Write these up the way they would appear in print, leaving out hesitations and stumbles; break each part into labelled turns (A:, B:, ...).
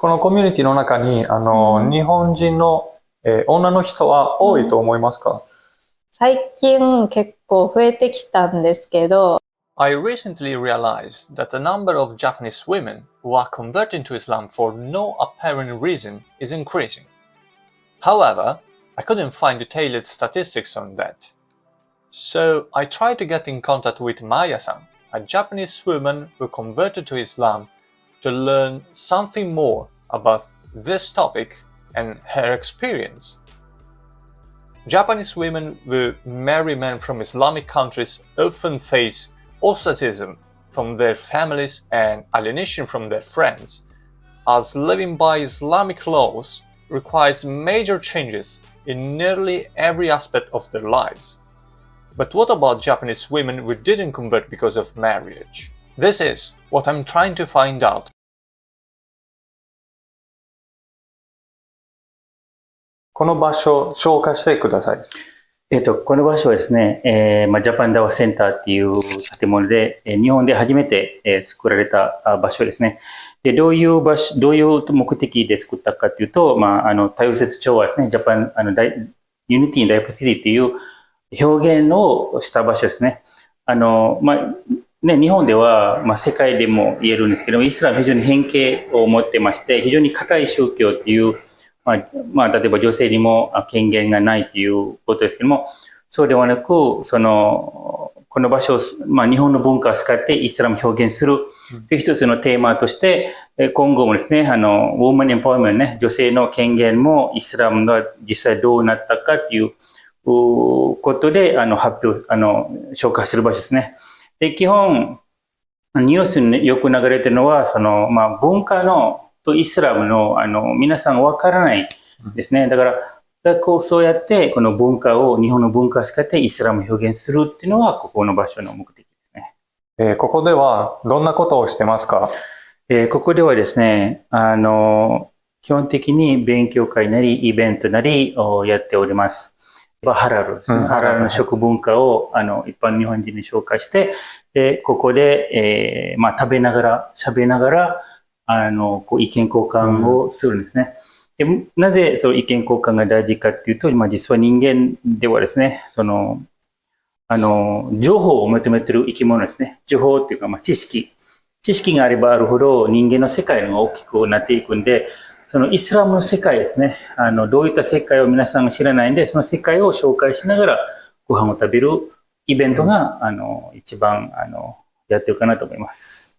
A: このコミュニティの中に、日本人の、女の人は多いと思いますか？
B: 最近結構増えてきたんですけど、
A: I recently realized that the number of Japanese women who are converting to Islam for no apparent reason is increasing. However, I couldn't find detailed statistics on that. So I tried to get in contact with Maya-san, a Japanese woman who converted to Islam, to learn something more about this topic and her experience. Japanese women who marry men from Islamic countries often face ostracism from their families and alienation from their friends, as living by Islamic laws requires major changes in nearly every aspect of their lives. But what about Japanese women who didn't convert because of marriage? This is what I'm trying to find out. この場所を紹介してください。
C: この場所はですね、ジャパンダワセンターっていう建物で、日本で初めて、作られた場所ですね。で、どういう目的で作ったかというと、多様性調和ですね、ジャパン、ユニティ・ダイバーシティっていう表現をした場所ですね。日本では、世界でも言えるんですけど、イスラムは非常に偏見を持ってまして、非常に固い宗教っていう、例えば女性にも権限がないということですけども、そうではなく、この場所を、日本の文化を使ってイスラムを表現するという一つのテーマとして、今後もですね、ウォーマンエンパワーメントね、女性の権限もイスラムが実際どうなったかということで、紹介する場所ですね。で、基本、ニュースによく流れているのは、文化とイスラムの、皆さんわからないですね。だから、そうやって、この文化を、日本の文化を使ってイスラムを表現するっていうのは、ここの場所の目的ですね。
A: ここでは、どんなことをしてますか？
C: ここではですね、基本的に勉強会なり、イベントなりをやっております。ハラルですね。ハラルの食文化を、一般日本人に紹介して、で、ここで、食べながら、喋りながら、意見交換をするんですね。で、なぜその意見交換が大事かっていうと、実は人間ではですね、情報を求めている生き物ですね。情報っていうか、知識があればあるほど人間の世界が大きくなっていくんで、そのイスラムの世界ですね。どういった世界を皆さんが知らないんで、その世界を紹介しながらご飯を食べるイベントが、一番、やってるかなと思います。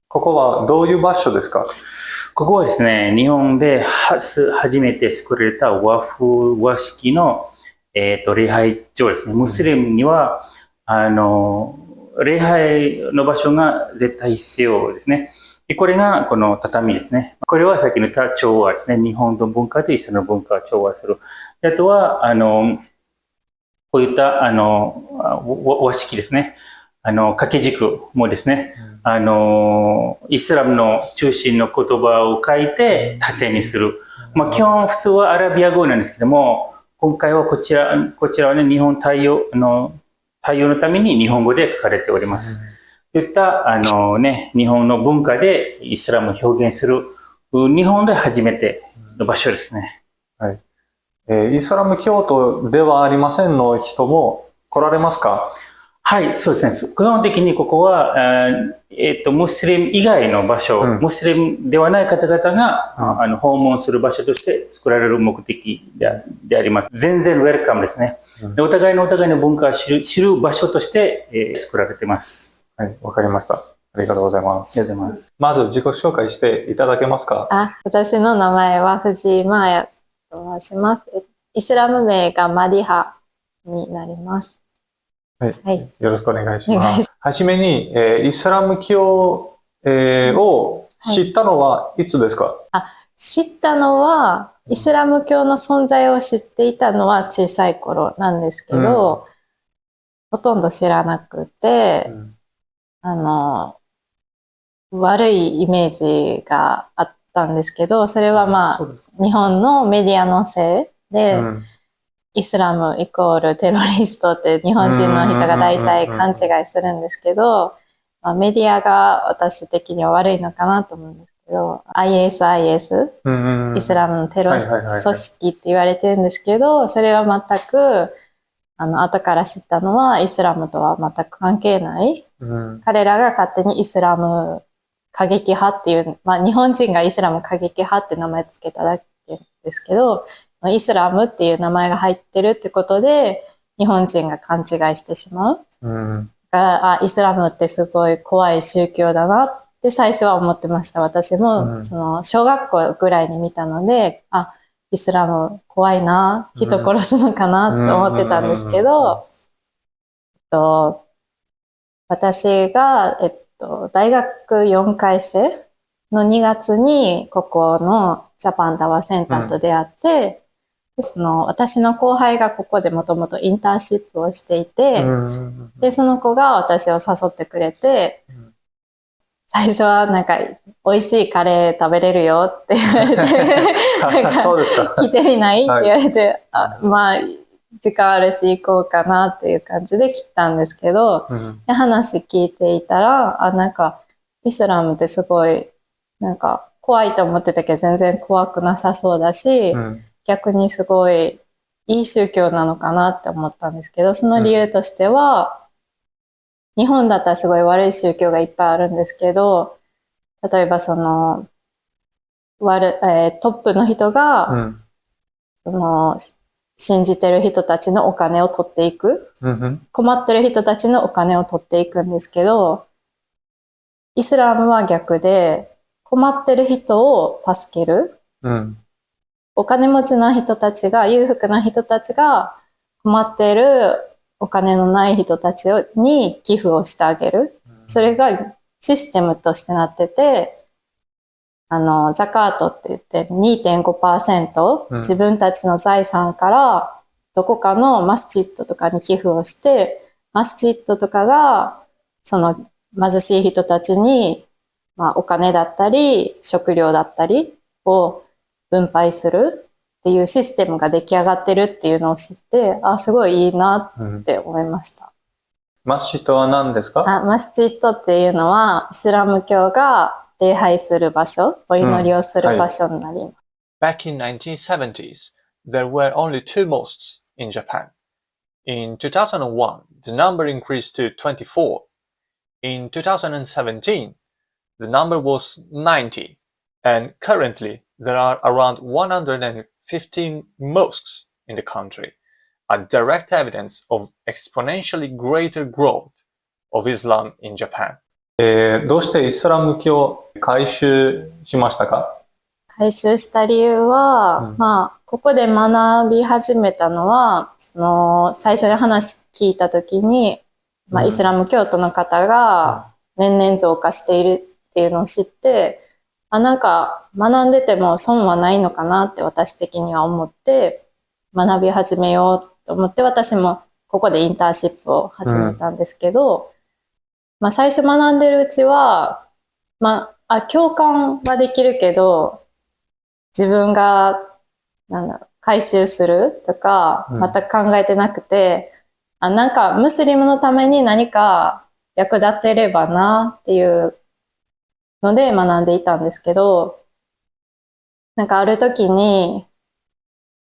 A: ここはどういう場所ですか？
C: ここはですね、日本で初めて作られた和式の、礼拝場ですね。ムスリムには、礼拝の場所が絶対必要ですね。で、これがこの畳ですね。これはさっきの言った調和ですね。日本の文化とイスラムの文化を調和する。あとは、こういった、和式ですね。掛け軸もですね、イスラムの中心の言葉を書いて縦にする。基本普通はアラビア語なんですけども、今回はこちらはね、日本対応のために日本語で書かれております。といった、日本の文化でイスラムを表現する、日本で初めての場所ですね。
A: はい。イスラム教徒ではありませんの人も来られますか？
C: はい、そうですね。基本的にここは、ムスリム以外の場所、ムスリムではない方々が、訪問する場所として作られる目的であります。全然ウェルカムですね。でお互いの文化を知る場所として、作られています。
A: はい、わかりました。ありがとうございます。
C: ありがとうございます。
A: まず自己紹介していただけますか？
B: 私の名前は藤井マーヤと申します。イスラム名がマディハになります。
A: はい。よろしくお願いします。はじめに、イスラム教、を知ったのはいつですか？
B: 知ったのは、イスラム教の存在を知っていたのは小さい頃なんですけど、ほとんど知らなくて、悪いイメージがあったんですけど、それは日本のメディアのせいで、イスラムイコールテロリストって日本人の人が大体勘違いするんですけど、メディアが私的には悪いのかなと思うんですけけど、ISIS、
A: うん
B: イスラムのテロ組
A: はいはいはいはい
B: 織って言われてるんですけど、それは全く、後から知ったのはイスラムとは全く関係ない。
A: うん
B: 彼らが勝手にイスラム過激派っていう、まあ日本人がイスラム過激派って名前つけただけですけど、イスラムっていう名前が入ってるってことで、日本人が勘違いしてしまう。
A: うん
B: イスラムってすごい怖い宗教だなって最初は思ってました。私も、小学校ぐらいに見たので、イスラム怖いな、人殺すのかなと思ってたんですけど、私が、大学4回生の2月に、ここのジャパンタワーセンターと出会って、私の後輩がここでもともとインターンシップをしていて、で、その子が私を誘ってくれて、最初はなんか、美味しいカレー食べれるよって言われて、なんか、
A: そうですか。
B: 来てみないって言われて、まあ、時間あるし行こうかなっていう感じで来たんですけど、で話聞いていたら、なんか、イスラムってすごい、なんか、怖いと思ってたけど全然怖くなさそうだし、逆にすごいいい宗教なのかなって思ったんですけど、その理由としては、日本だったらすごい悪い宗教がいっぱいあるんですけど、例えばトップの人が、信じてる人たちのお金を取っていく。困ってる人たちのお金を取っていくんですけど、イスラムは逆で、困ってる人を助ける。お金持ちの人たちが、裕福な人たちが困っているお金のない人たちに寄付をしてあげる。それがシステムとしてなってて、ザカートって言って 2.5% 自分たちの財産からどこかのマスジッドとかに寄付をして、マスジッドとかがその貧しい人たちに、お金だったり食料だったりを分配するっていうシステムが出来上がってるっていうのを知って、すごいいいなって思いました。
A: マスジッドは何ですか？
B: マスジッドっていうのはイスラム教が礼拝する場所、お祈りをする場所になります。
A: Back in 1970s, there were only 2 mosques in Japan. In 2001, the number increased to 24. In 2017, the number was 90. And currently, there are around 115 mosques in the country, a direct evidence of exponentially greater growth of Islam in Japan. どうしてイスラム教を改宗しましたか？
B: 改宗した理由は、ここで学び始めたのは、最初に話聞いたときに、イスラム教徒の方が年々増加しているっていうのを知って、なんか学んでても損はないのかなって私的には思って、学び始めようと思って、私もここでインターンシップを始めたんですけど、最初学んでるうちは、共感はできるけど、自分が、改宗するとか、全く考えてなくて、なんかムスリムのために何か役立てればなっていうので学んでいたんですけど、なんかある時に、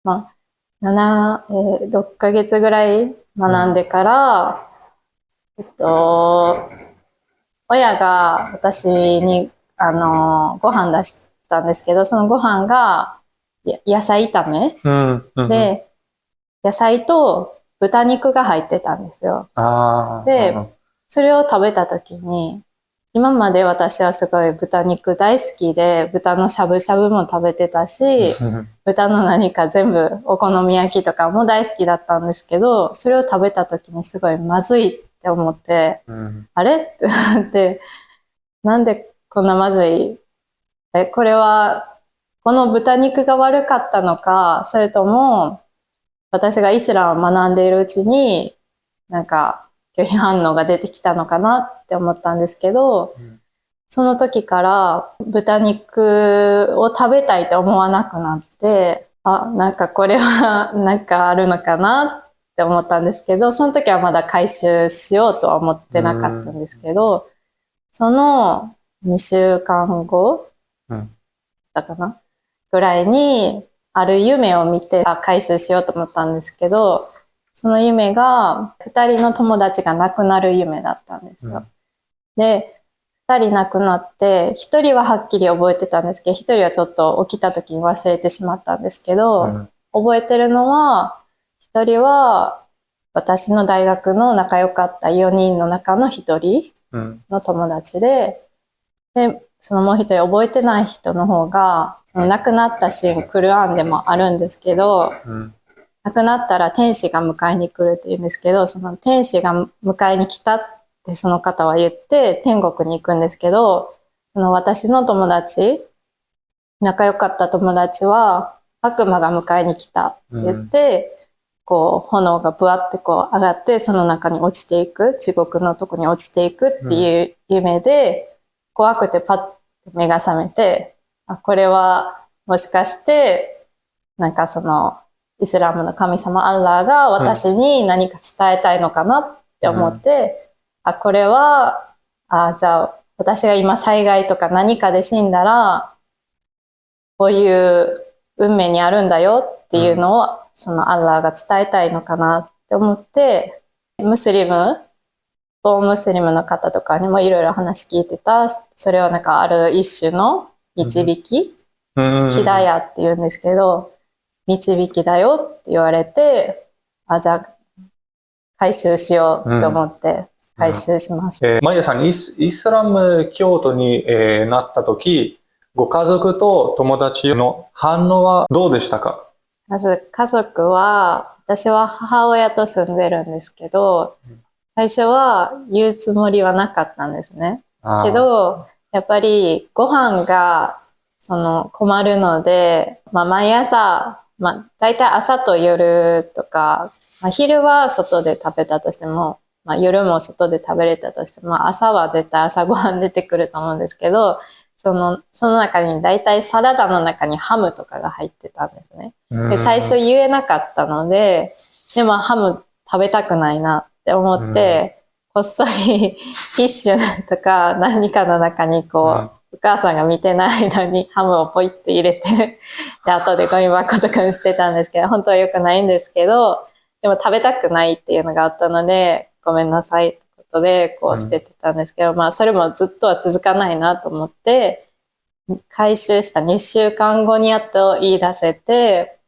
B: 6ヶ月ぐらい学んでから、親が私に、ご飯出したんですけど、そのご飯が、野菜炒め、で、野菜と豚肉が入ってたんですよ。で、それを食べたときに、今まで私はすごい豚肉大好きで、豚のしゃぶしゃぶも食べてたし、豚の何か全部お好み焼きとかも大好きだったんですけど、それを食べたときにすごいまずいって思って、あれってなって、なんでこんなまずい？これは、この豚肉が悪かったのか、それとも、私がイスラムを学んでいるうちに、なんか拒否反応が出てきたのかなって思ったんですけど、その時から豚肉を食べたいと思わなくなって、なんかこれはなんかあるのかなって思ったんですけど、その時はまだ改宗しようとは思ってなかったんですけど、その2週間後だかなぐらいに、ある夢を見て、回収しようと思ったんですけど、その夢が、二人の友達が亡くなる夢だったんですよ。で、二人亡くなって、一人ははっきり覚えてたんですけど、一人はちょっと起きた時に忘れてしまったんですけど、覚えてるのは、一人は私の大学の仲良かった4人の中の一人の友達で、そのもう一人覚えてない人の方が、その亡くなったシーン、クルアンでもあるんですけど、亡くなったら天使が迎えに来るって言うんですけど、その天使が迎えに来たってその方は言って天国に行くんですけど、その私の友達、仲良かった友達は悪魔が迎えに来たって言って、こう炎がブワってこう上がってその中に落ちていく、地獄のとこに落ちていくっていう夢で、怖くてパッと目が覚めて、これはもしかしてなんかそのイスラムの神様アッラーが私に何か伝えたいのかなって思って、これはじゃあ私が今災害とか何かで死んだらこういう運命にあるんだよっていうのをそのアッラーが伝えたいのかなって思って、ムスリムの方とかにもいろいろ話聞いてた。それはなんかある一種の導き、ヒダヤって言うんですけど、導きだよって言われて、じゃあ回収しようと思って回収しました。
A: マイヤさん、イスラム教徒に、なった時、ご家族と友達の反応はどうでしたか？
B: まず家族は、私は母親と住んでるんですけど、最初は言うつもりはなかったんですね。けど、やっぱりご飯が困るので、毎朝、大体朝と夜とか、昼は外で食べたとしても、夜も外で食べれたとしても、朝は絶対朝ご飯出てくると思うんですけど、その中に大体サラダの中にハムとかが入ってたんですね。で、最初言えなかったので、でもハム食べたくないなって思って、こっそりティッシュとか何かの中にお母さんが見てないのにハムをポイって入れて、で、後でゴミ箱とかに捨てたんですけど、本当は良くないんですけど、でも食べたくないっていうのがあったので、ごめんなさいってことで捨ててたんですけど、それもずっとは続かないなと思って、回収した2週間後にやっと言い出せて、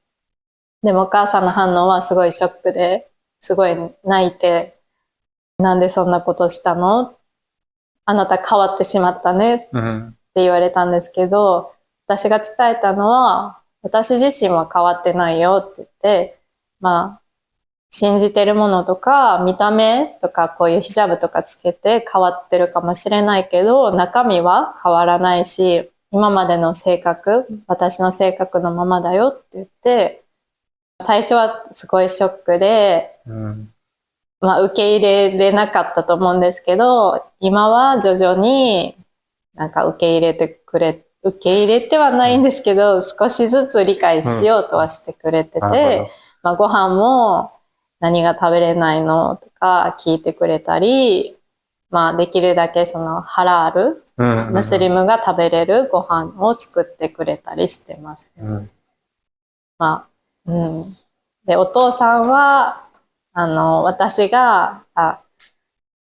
B: でもお母さんの反応はすごいショックで、すごい泣いて、なんでそんなことしたの？あなた変わってしまったねって言われたんですけど、私が伝えたのは、私自身は変わってないよって言って、信じてるものとか、見た目とか、こういうヒジャブとかつけて変わってるかもしれないけど、中身は変わらないし、今までの性格、私の性格のままだよって言って、最初はすごいショックで、受け入れれなかったと思うんですけど、今は徐々になんか受け入れてはないんですけど、少しずつ理解しようとはしてくれてて、ご飯も何が食べれないのとか聞いてくれたり、できるだけハラール、ムスリムが食べれるご飯を作ってくれたりしてます。で、お父さんは、私が、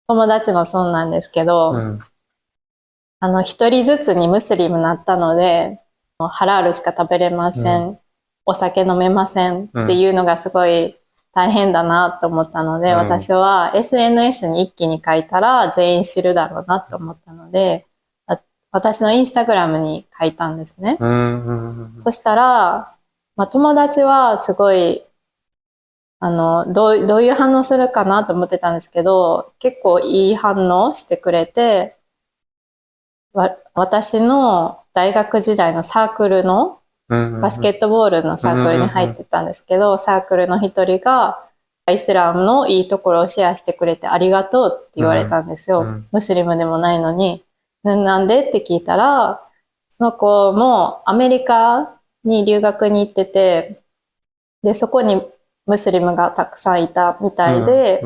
B: 友達もそうなんですけど、一人ずつにムスリムになったので、ハラールしか食べれません、お酒飲めませんっていうのがすごい大変だなと思ったので、私は SNS に一気に書いたら全員知るだろうなと思ったので、私のインスタグラムに書いたんですね。そしたら、友達はすごい、どういう反応するかなと思ってたんですけど、結構いい反応してくれて、私の大学時代のサークルの、バスケットボールのサークルに入ってたんですけど、サークルの一人が、イスラムのいいところをシェアしてくれてありがとうって言われたんですよ。ムスリムでもないのに。なんでって聞いたら、その子もアメリカに留学に行ってて、で、そこにムスリムがたくさんいたみたいで、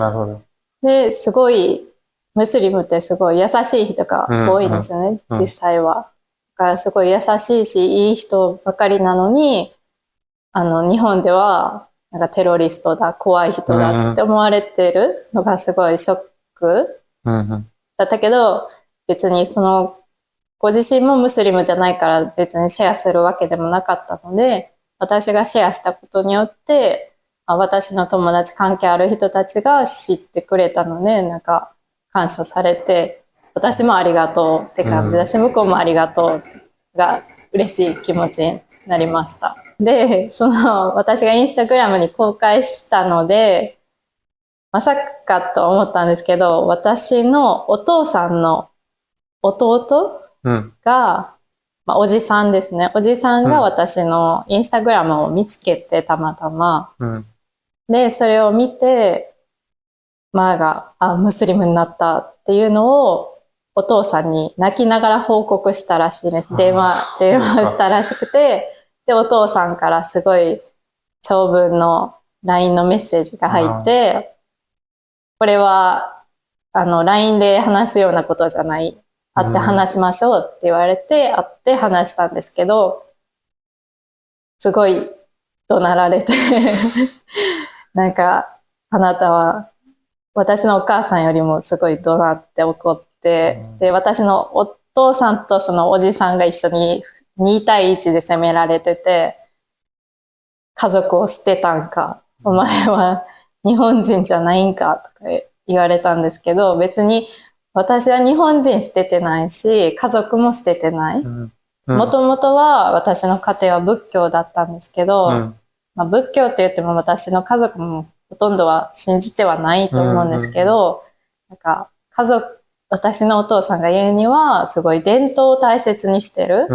B: で、すごい、ムスリムってすごい優しい人が多いんですよね、実際は。がすごい優しいし、いい人ばかりなのに、日本では、なんかテロリストだ、怖い人だって思われてるのがすごいショックだったけど、別にご自身もムスリムじゃないから別にシェアするわけでもなかったので、私がシェアしたことによって、私の友達関係ある人たちが知ってくれたので、なんか感謝されて、私もありがとうって感じだし、向こうもありがとうが嬉しい気持ちになりました。で、私がインスタグラムに公開したので、まさかと思ったんですけど、私のお父さんの弟が、おじさんですね。おじさんが私のインスタグラムを見つけてたまたま。で、それを見て、ムスリムになったっていうのをお父さんに泣きながら報告したらしいです。電話したらしくて、で、お父さんからすごい長文の LINE のメッセージが入って、これは、LINE で話すようなことじゃない。会って話しましょうって言われて、会って話したんですけど、すごい怒鳴られて、なんか、あなたは、私のお母さんよりもすごい怒鳴って怒って、で、私のお父さんとそのおじさんが一緒に2対1で責められてて、家族を捨てたんか、お前は日本人じゃないんかとか言われたんですけど、別に私は日本人捨ててないし、家族も捨ててない。もともとは私の家庭は仏教だったんですけど、仏教って言っても私の家族もほとんどは信じてはないと思うんですけど、なんか私のお父さんが言うにはすごい伝統を大切にしてる。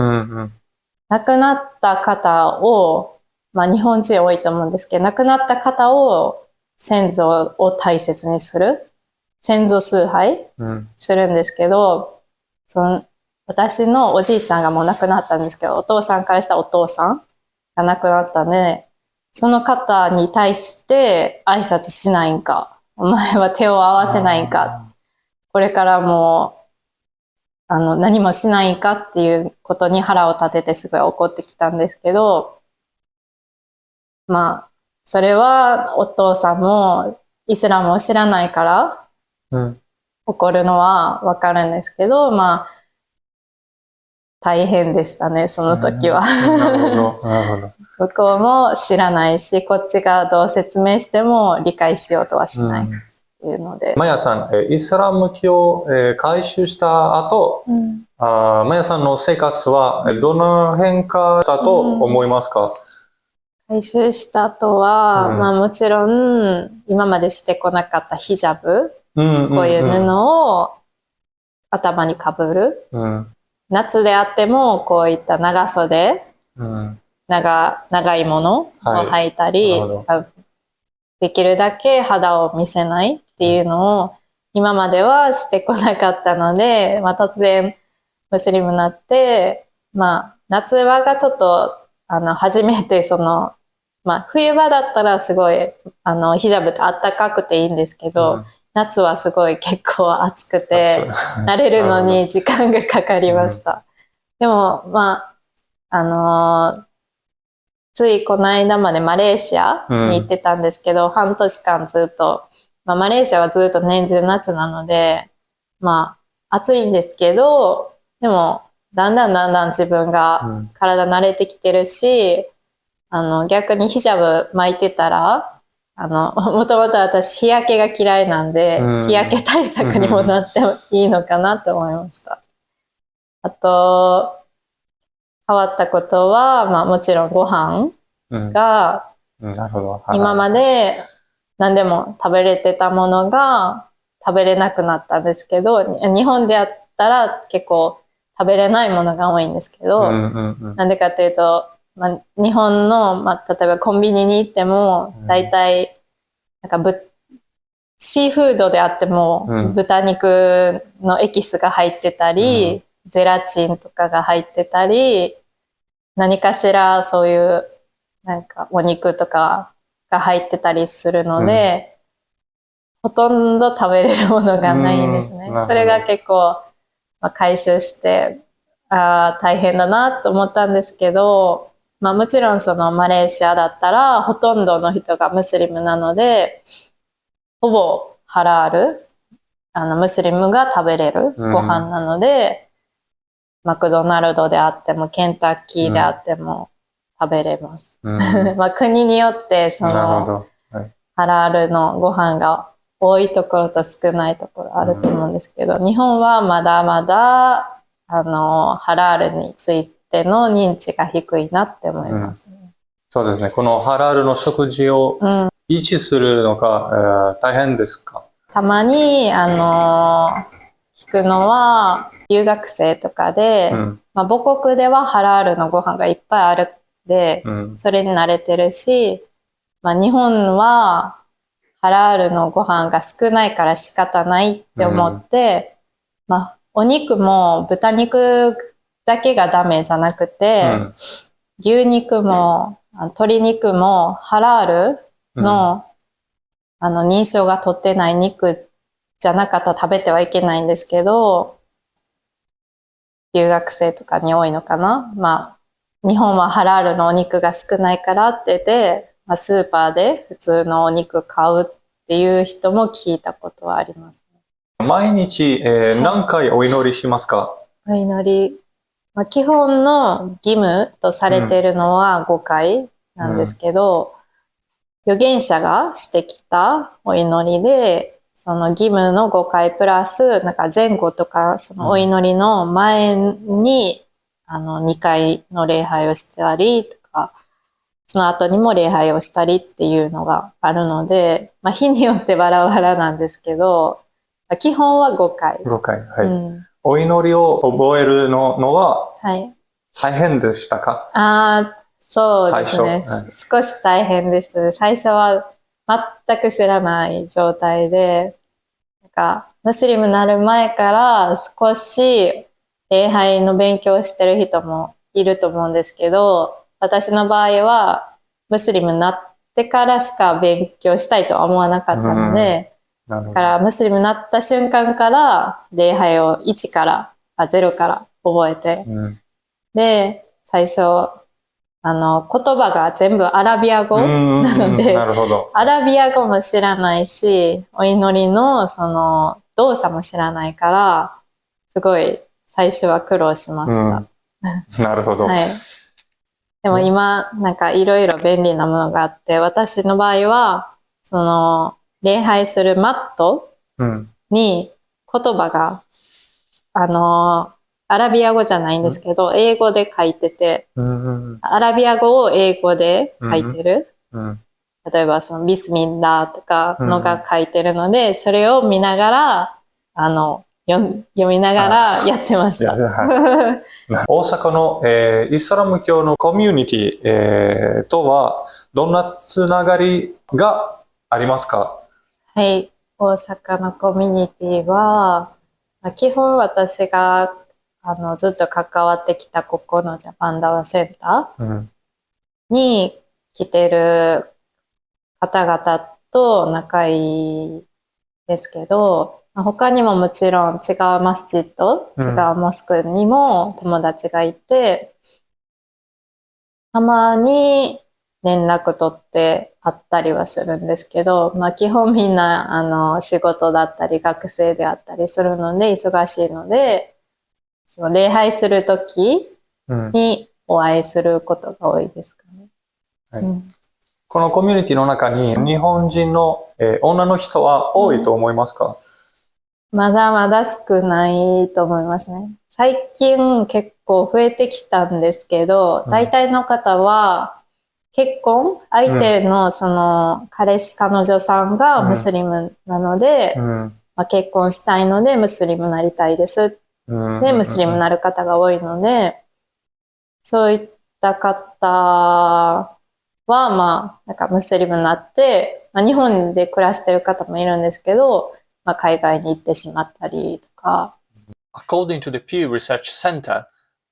B: 亡くなった方を、日本人多いと思うんですけど、亡くなった方を先祖を大切にする。先祖崇拝するんですけど、私のおじいちゃんがもう亡くなったんですけど、お父さんからしたお父さんが亡くなったね。その方に対して挨拶しないんか。お前は手を合わせないんか。これからも何もしないんかっていうことに腹を立ててすごい怒ってきたんですけど、それはお父さんもイスラムを知らないから怒るのはわかるんですけど、大変でしたね、その時は。
A: なるほど、なるほど。
B: 向こうも知らないし、こっちがどう説明しても理解しようとはしないっていうので。
A: マヤさん、イスラム教を改宗した後、マヤさんの生活はどの変化だと思いますか？
B: 改宗した後は、もちろん今までしてこなかったヒジャブ、こういう布を頭にかぶる。夏であってもこういった長袖、長いものを履いたり、できるだけ肌を見せないっていうのを今まではしてこなかったので、突然ムスリムになって、夏場がちょっと初めて冬場だったらすごいヒジャブってあったかくていいんですけど、夏はすごい結構暑くて慣れるのに時間がかかりました。でもついこの間までマレーシアに行ってたんですけど、半年間ずっと、マレーシアはずっと年中夏なので、暑いんですけど、でもだんだん自分が体慣れてきてるし、逆にヒジャブ巻いてたら、もともと私日焼けが嫌いなんで、日焼け対策にもなっていいのかなと思いました。あと、変わったことは、もちろんご飯が、今まで何でも食べれてたものが食べれなくなったんですけど、日本であったら結構食べれないものが多いんですけど、なんでかというと、日本の、例えばコンビニに行っても、だいたい、シーフードであっても、豚肉のエキスが入ってたり、ゼラチンとかが入ってたり、何かしらそういうお肉とかが入ってたりするので、ほとんど食べれるものがないんですね。それが結構、回収して、大変だなと思ったんですけど、まあもちろんそのマレーシアだったらほとんどの人がムスリムなので、ほぼハラール、ムスリムが食べれるご飯なので、マクドナルドであってもケンタッキーであっても食べれます。まあ国によってそのハラールのご飯が多いところと少ないところあると思うんですけど、日本はまだまだハラールについての認知が低いなって思いますね。
A: そうですね。このハラールの食事を維持するのが、大変ですか？
B: たまに聞くのは留学生とかで、まあ、母国ではハラールのご飯がいっぱいあるんで、それに慣れてるし、まあ、日本はハラールのご飯が少ないから仕方ないって思って、まあ、お肉も豚肉だけがダメじゃなくて、牛肉も鶏肉もハラールの、認証が取ってない肉じゃなかったら食べてはいけないんですけど、留学生とかに多いのかな。まあ、日本はハラールのお肉が少ないからって言って、まあ、スーパーで普通のお肉買うっていう人も聞いたことはあります。
A: 毎日、何回お祈りしますか？
B: お祈り。まあ、基本の義務とされているのは5回なんですけど、預言者がしてきたお祈りで、その義務の5回プラス、なんか前後とか、そのお祈りの前に、2回の礼拝をしたりとか、その後にも礼拝をしたりっていうのがあるので、まあ日によってバラバラなんですけど、基本は5回。
A: 5回。はい。お祈りを覚えるのは、大変でしたか？
B: そうですね。少し大変でしたね。最初は全く知らない状態で、なんか、ムスリムになる前から少し礼拝の勉強をしてる人もいると思うんですけど、私の場合はムスリムになってからしか勉強したいとは思わなかったので、だからムスリムになった瞬間から礼拝を1から、0から覚えて、で、最初、言葉が全部アラビア語なので、アラビア語も知らないし、お祈りのその動作も知らないから、すごい最初は苦労しました。
A: なるほど。
B: はい。でも今、なんかいろいろ便利なものがあって、私の場合は、その、礼拝するマットに言葉が、アラビア語じゃないんですけど、英語で書いてて、アラビア語を英語で書いてる。例えば、そのビスミンラーとかのが書いてるので、それを見ながら、読みながらやってました。
A: 大阪の、イスラム教のコミュニティ、とは、どんなつながりがありますか？
B: はい。大阪のコミュニティは、基本私がずっと関わってきたここのジャパンダワセンターに来てる方々と仲いいですけど、他にももちろん違うマスジッド、違うモスクにも友達がいて、たまに連絡取って会ったりはするんですけど、まあ基本みんな仕事だったり学生であったりするので忙しいので、その礼拝するときにお会いすることが多いですかね。
A: このコミュニティの中に日本人の、女の人は多いと思いますか？
B: まだまだ少ないと思いますね。最近結構増えてきたんですけど、大体の方は結婚、相手のその彼氏彼女さんがムスリムなので、結婚したいのでムスリムになりたいです。で、ムスリムになる方が多いので、そういった方は、まあ、なんかムスリムになって、日本で暮らしてる方もいるんですけど、海外に行ってしまったりとか。
A: According to the Pew Research Center,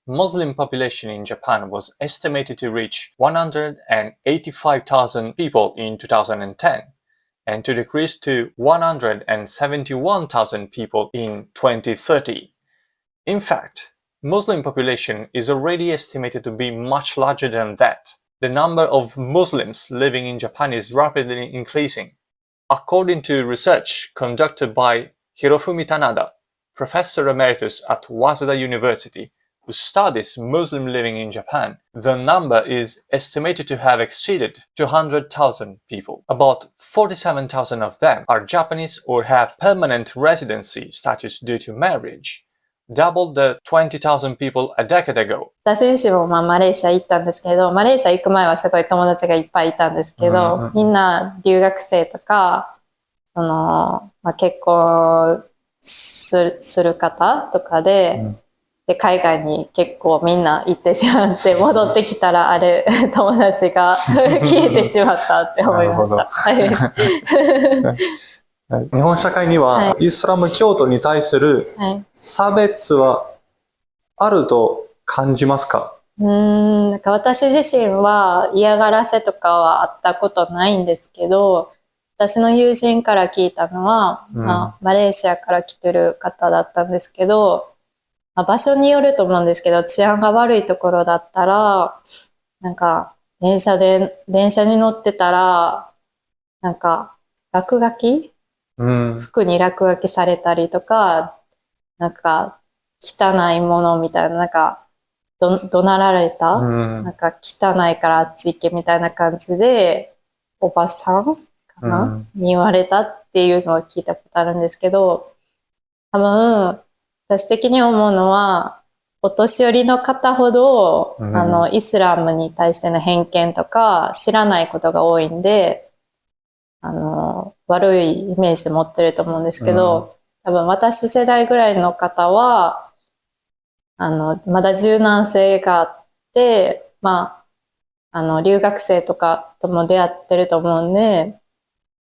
A: Muslim population in Japan was estimated to reach 185,000 people in 2010 and to decrease to 171,000 people in 2030. In fact, Muslim population is already estimated to be much larger than that. The number of Muslims living in Japan is rapidly increasing. According to research conducted by Hirofumi Tanada, Professor Emeritus at Waseda University, who studies Muslim living in Japan, the number is estimated to have exceeded 200,000 people. About 47,000 of them are Japanese or have permanent residency status due to marriage, double the 20,000 people a decade ago.
B: 私自身もマレーシア行ったんですけど、マレーシア行く前はすごい友達がいっぱいいたんですけど、みんな留学生とか、結婚する方とかで、で海外に結構みんな行ってしまって、戻ってきたらあれ、友達が消えてしまったって思いました。
D: 日本社会にはイスラム教徒に対する差別はあると感じますか？
B: なんか私自身は嫌がらせとかはあったことないんですけど、私の友人から聞いたのは、マレーシアから来てる方だったんですけど、場所によると思うんですけど、治安が悪いところだったら、なんか電車に乗ってたら、なんか落書き、服に落書きされたりとか、なんか汚いものみたいな、なんか怒鳴られた、なんか汚いからあっち行けみたいな感じで、おばさんかな、に言われたっていうのを聞いたことあるんですけど、多分、私的に思うのは、お年寄りの方ほど、イスラムに対しての偏見とか知らないことが多いんで、悪いイメージ持ってると思うんですけど、多分私世代ぐらいの方は、まだ柔軟性があって、留学生とかとも出会ってると思うんで、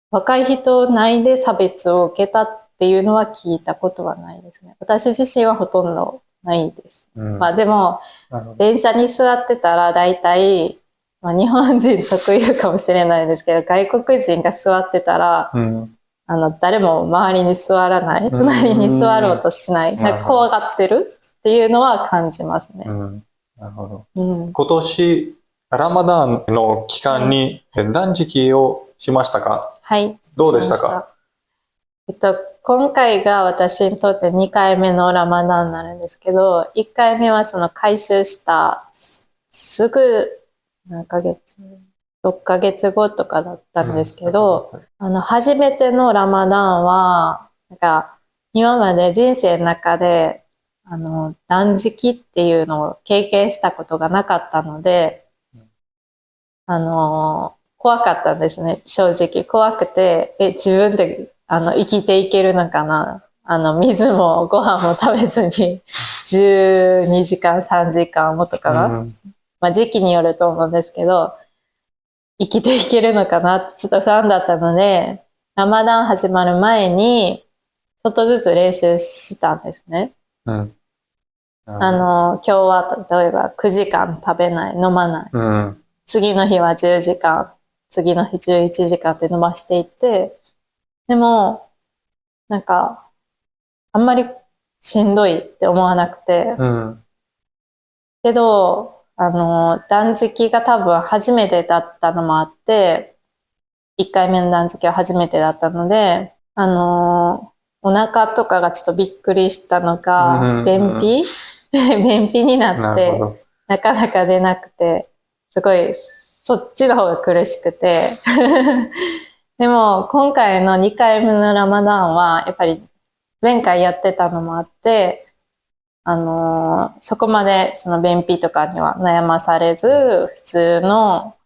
B: 若い人内で差別を受けたっていうのは聞いたことはないですね。私自身はほとんどないです。でも、電車に座ってたら大体、日本人特有かもしれないですけど、外国人が座ってたら、誰も周りに座らない、隣に座ろうとしない、なんか怖がってるっていうのは感じますね。
D: なるほど。今年、ラマダンの期間に断食をしましたか？
B: はい。
D: どうでしたか？
B: 今回が私にとって2回目のラマダンになるんですけど、1回目はその改修したすぐ何ヶ月 ?6 ヶ月後とかだったんですけど、初めてのラマダンは、なんか今まで人生の中で断食っていうのを経験したことがなかったので、怖かったんですね、正直。怖くて、自分で生きていけるのかな。水もご飯も食べずに12時間、3時間もとかな。時期によると思うんですけど、生きていけるのかなってちょっと不安だったので、ラマダン始まる前に、ちょっとずつ練習したんですね。今日は例えば9時間食べない、飲まない。次の日は10時間、次の日11時間って伸ばしていって、でも、なんか、あんまりしんどいって思わなくて、けど、断食が多分初めてだったのもあって、1回目の断食は初めてだったので、お腹とかがちょっとびっくりしたのが、便秘便秘になって、なかなか出なくて、すごい、そっちの方が苦しくて。でも、今回の2回目のラマダンは、やっぱり前回やってたのもあって、そこまでその便秘とかには悩まされず、普通の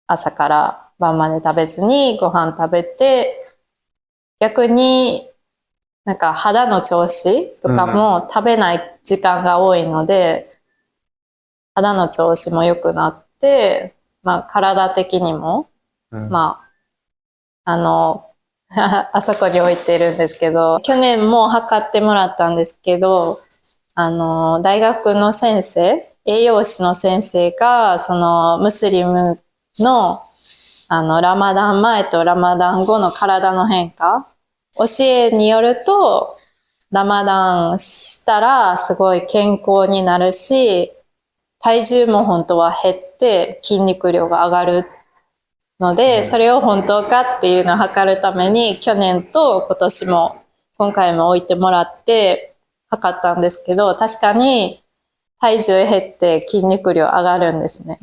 B: 朝から晩まで食べずにご飯食べて、逆になんか肌の調子とかも食べない時間が多いので、肌の調子も良くなって、体的にも、あそこに置いてるんですけど、去年も測ってもらったんですけど、大学の先生、栄養士の先生が、そのムスリムの、ラマダン前とラマダン後の体の変化、教えによると、ラマダンしたらすごい健康になるし、体重も本当は減って筋肉量が上がるので、それを本当かっていうのを測るために、去年と今回も置いてもらって測ったんですけど、確かに体重減って筋肉量上がるんですね。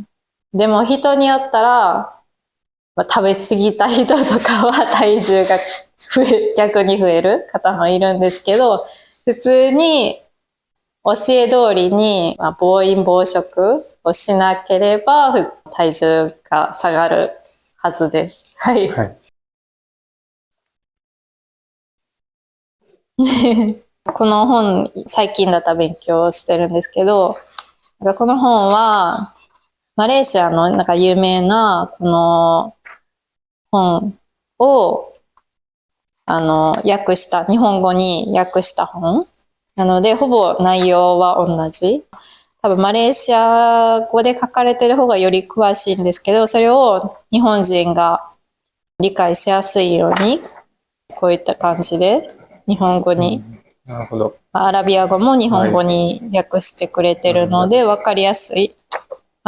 B: でも人によったら、食べ過ぎた人とかは体重が逆に増える方もいるんですけど、普通に教え通りに、暴飲暴食をしなければ体重が下がるはずです。はい。
D: はい。
B: この本、最近だったら勉強してるんですけど、この本は、マレーシアの有名なこの本を日本語に訳した本なので、ほぼ内容は同じ。多分マレーシア語で書かれてる方がより詳しいんですけど、それを日本人が理解しやすいように、こういった感じで日本語に、
D: なるほど。
B: アラビア語も日本語に訳してくれてるので、わかりやすい。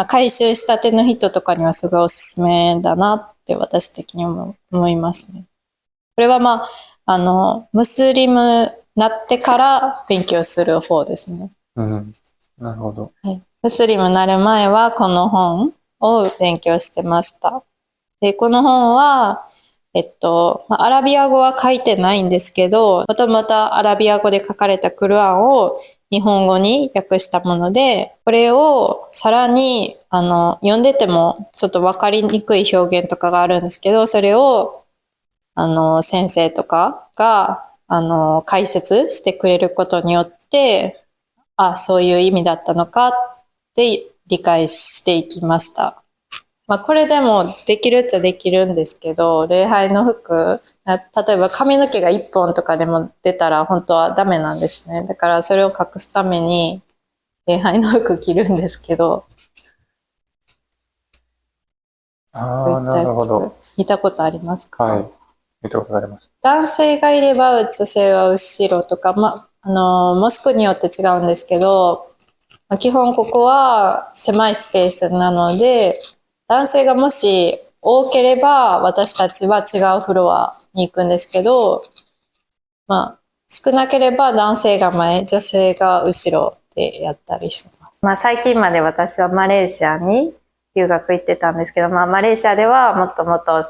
B: 回収したての人とかにはすごいおすすめだなって私的にも思いますね。これはムスリムなってから勉強する方ですね。
D: うん。なるほど。
B: はい、ムスリムになる前はこの本を勉強してました。で、この本は、アラビア語は書いてないんですけど、もともとアラビア語で書かれたクルアンを日本語に訳したもので、これをさらに、読んでてもちょっとわかりにくい表現とかがあるんですけど、それを、先生とかが、解説してくれることによって、そういう意味だったのかって理解していきました。これでもできるっちゃできるんですけど、礼拝の服、例えば髪の毛が1本とかでも出たら本当はダメなんですね。だからそれを隠すために礼拝の服着るんですけど。
D: なるほど。
B: 見たことありますか？
D: はい。見たことあります。
B: 男性がいれば女性は後ろとか、モスクによって違うんですけど、基本ここは狭いスペースなので、男性がもし多ければ私たちは違うフロアに行くんですけど、少なければ男性が前、女性が後ろでやったりしてます。最近まで私はマレーシアに留学行ってたんですけど、マレーシアではもっともっと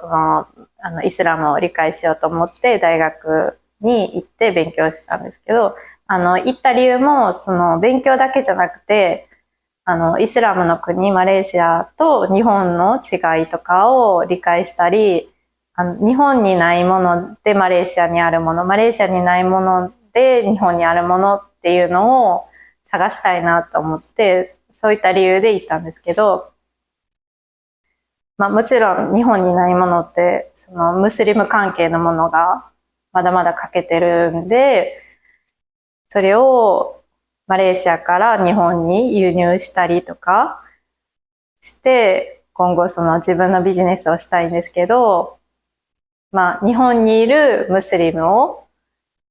B: イスラムを理解しようと思って大学に行って勉強したんですけど、行った理由も勉強だけじゃなくて、イスラムの国、マレーシアと日本の違いとかを理解したり、日本にないものでマレーシアにあるもの、マレーシアにないもので日本にあるものっていうのを探したいなと思って、そういった理由で行ったんですけど、もちろん日本にないものって、ムスリム関係のものがまだまだ欠けてるんで、それをマレーシアから日本に輸入したりとかして、今後自分のビジネスをしたいんですけど、日本にいるムスリムを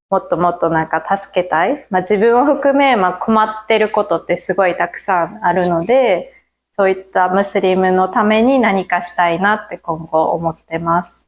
B: もっともっと助けたい。自分を含め、困ってることってすごいたくさんあるので、そういったムスリムのために何かしたいなって今後思ってます。